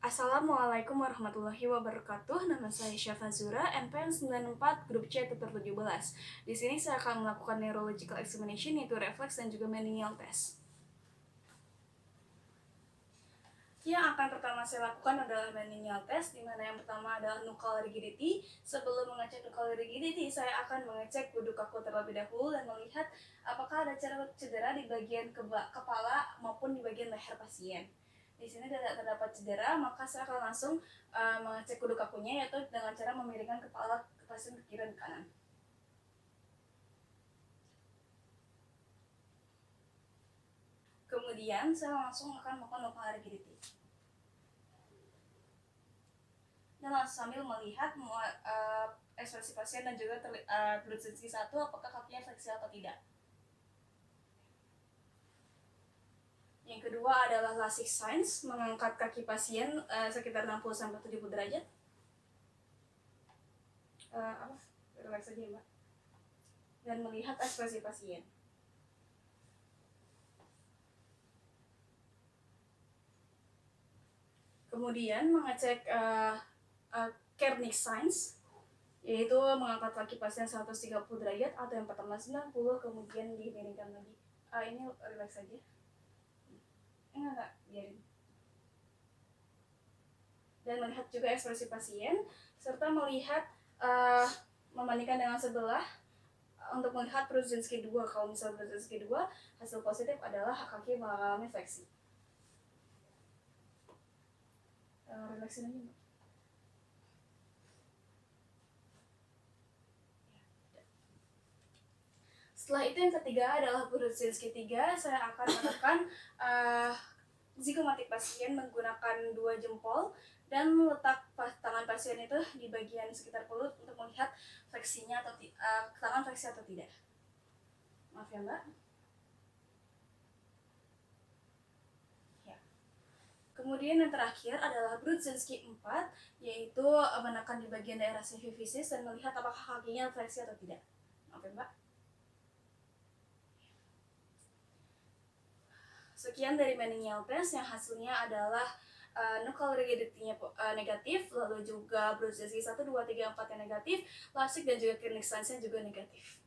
Assalamualaikum warahmatullahi wabarakatuh. Nama saya Syafa Zura, NPM 94, grup C tutor 17. Di sini saya akan melakukan neurological examination, yaitu refleks dan juga meningeal test. Yang akan pertama saya lakukan adalah meningeal test, di mana yang pertama adalah nuchal rigidity. Sebelum mengecek nuchal rigidity, saya akan mengecek duduk kaku terlebih dahulu dan melihat apakah ada cedera di bagian kepala maupun di bagian leher pasien. Di sini tidak terdapat cedera, maka saya akan langsung mengecek kudu kakunya, yaitu dengan cara memiringkan kepala pasien ke kiri dan kanan. Kemudian saya langsung akan melakukan nuchal rigidity. Dan langsung sambil melihat ekspresi pasien dan juga Brudzinski 1 apakah kakinya fleksi atau tidak. Yang kedua adalah Lasik signs, mengangkat kaki pasien sekitar 60-70 derajat. Relax saja Mbak. Dan melihat ekspresi pasien. Kemudian mengecek Kernig signs, yaitu mengangkat kaki pasien 130 derajat atau yang pertama 90, kemudian dimiringkan lagi. Ini relax saja. Enggak, biarin. Dan melihat juga ekspresi pasien, serta melihat membandingkan dengan sebelah untuk melihat Brudzinski 2. Kalau misalnya Brudzinski 2 hasil positif adalah kaki mengalami fleksi. Relaxin aja Mbak. Setelah itu yang ketiga adalah Brudzinski 3. Saya akan menekan zigomatik pasien menggunakan 2 jempol dan meletak tangan pasien itu di bagian sekitar perut untuk melihat fleksinya atau tangan fleksi atau tidak. Maaf ya Mbak. Ya. Kemudian yang terakhir adalah Brudzinski 4, yaitu menekan di bagian daerah sivifisis dan melihat apakah kakinya fleksi atau tidak. Maaf ya Mbak. Sekian dari meningeal test yang hasilnya adalah nuchal rigidity-nya negatif, lalu juga Brudzinski 1, 2, 3, 4 yang negatif, Lasik dan juga Kernig signs-nya juga negatif.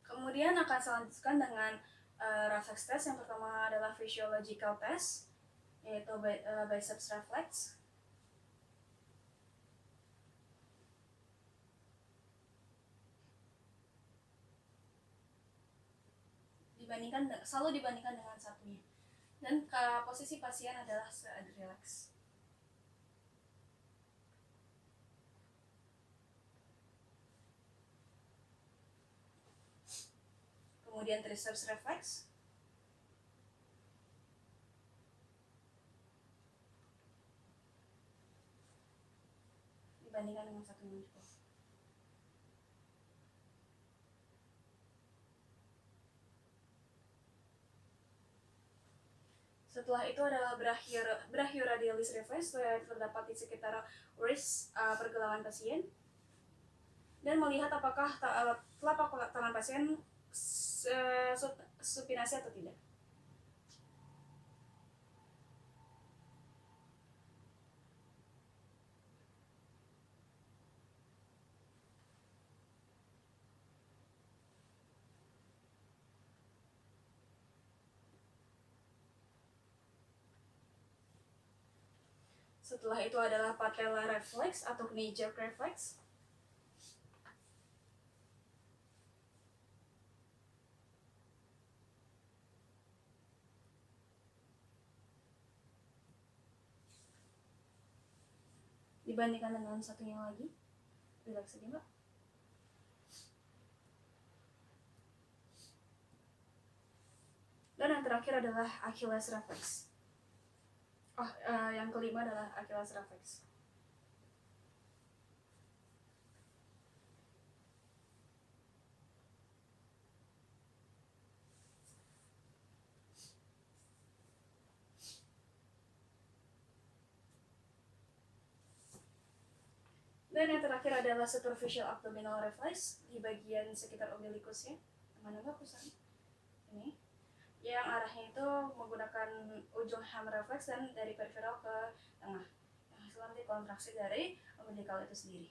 Kemudian akan saya lanjutkan dengan reflex test. Yang pertama adalah physiological test, yaitu biceps reflex. Selalu dibandingkan dengan satunya. Dan posisi pasien adalah relax. Kemudian triceps reflex. Dibandingkan dengan satunya juga. Setelah itu adalah brachioradialis reflex, terdapat di sekitar wrist pergelangan pasien, dan melihat apakah telapak tangan pasien supinasi atau tidak. Setelah itu adalah patella reflex atau knee jerk reflex. Dibandingkan dengan satunya lagi, relax saja Mbak. Dan yang terakhir adalah Achilles reflex. Yang kelima adalah Achilles reflex. Dan yang terakhir adalah superficial abdominal reflex di bagian sekitar umbilicusnya. Mana Mbak pusatnya? Ini. Yang arahnya itu menggunakan ujung hem refleks dan dari periferal ke tengah. Yang hasil nanti kontraksi dari umbilical itu sendiri.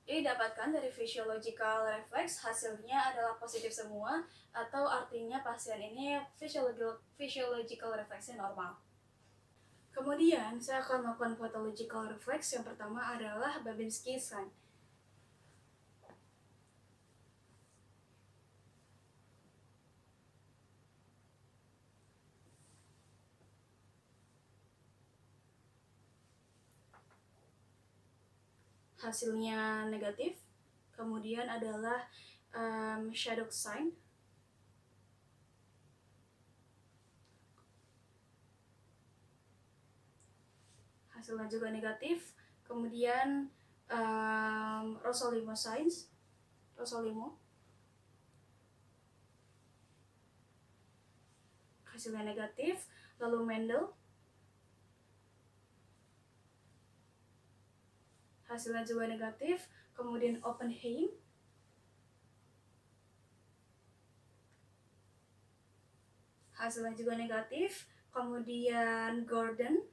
Jadi dapatkan dari physiological reflex hasilnya adalah positif semua, atau artinya pasien ini physiological refleksnya normal. Kemudian saya akan melakukan pathological reflex. Yang pertama adalah Babinski sign. Hasilnya negatif. Kemudian adalah shadow sign. Hasilnya juga negatif. Kemudian Rossolimo signs. Rossolimo. Hasilnya negatif. Lalu Mendel. Hasilnya juga negatif. Kemudian Oppenheim. Hasilnya juga negatif. Kemudian Gordon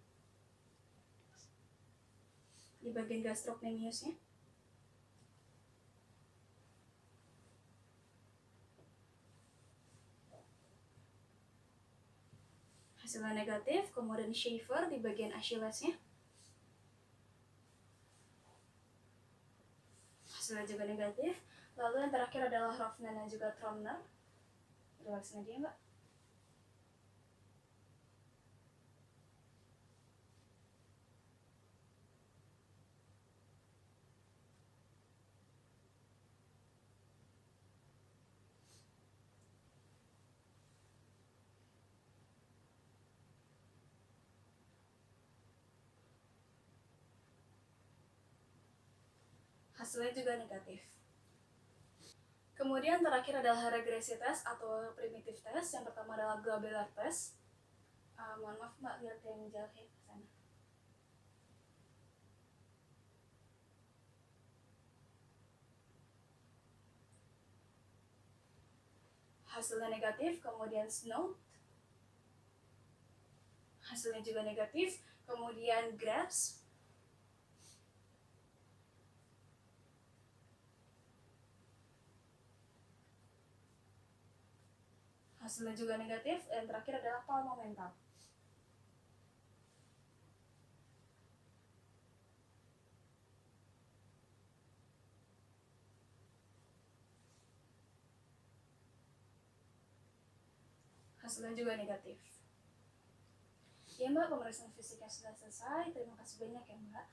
di bagian gastrocnemiusnya. Hasilnya negatif. Kemudian Schaefer di bagian Achillesnya. Hasilnya juga negatif. Lalu yang terakhir adalah Rothman dan juga Tromner. Relaksnya dia, Mbak. Hasilnya juga negatif. Kemudian terakhir adalah regresi test atau primitive test. Yang pertama adalah globular test. Mohon maaf Mbak, lihat yang jauh ke sana. Hasilnya negatif. Kemudian Snow. Hasilnya juga negatif. Kemudian Grabs. Hasilnya juga negatif. Dan terakhir adalah palmomental. Hasilnya juga negatif. Ya Mbak, pemeriksaan fisiknya sudah selesai. Terima kasih banyak ya Mbak.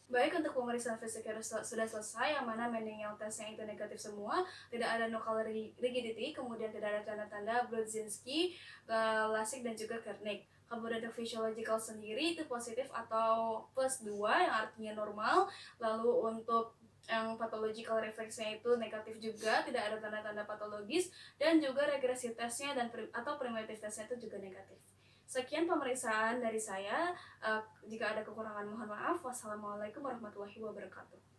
Baik, untuk pemeriksaan fisiknya sudah selesai, yang mana Mendingel testnya itu negatif semua, tidak ada nuchal rigidity, kemudian tidak ada tanda-tanda Brudzinski, Lasik dan juga Kernig. Kemudian untuk physiological sendiri itu positif atau +2 yang artinya normal. Lalu untuk yang pathological refleksnya itu negatif juga, tidak ada tanda-tanda patologis, dan juga regresi tesnya atau primitive tesnya itu juga negatif. Sekian pemeriksaan dari saya. Jika ada kekurangan mohon maaf. Wassalamualaikum warahmatullahi wabarakatuh.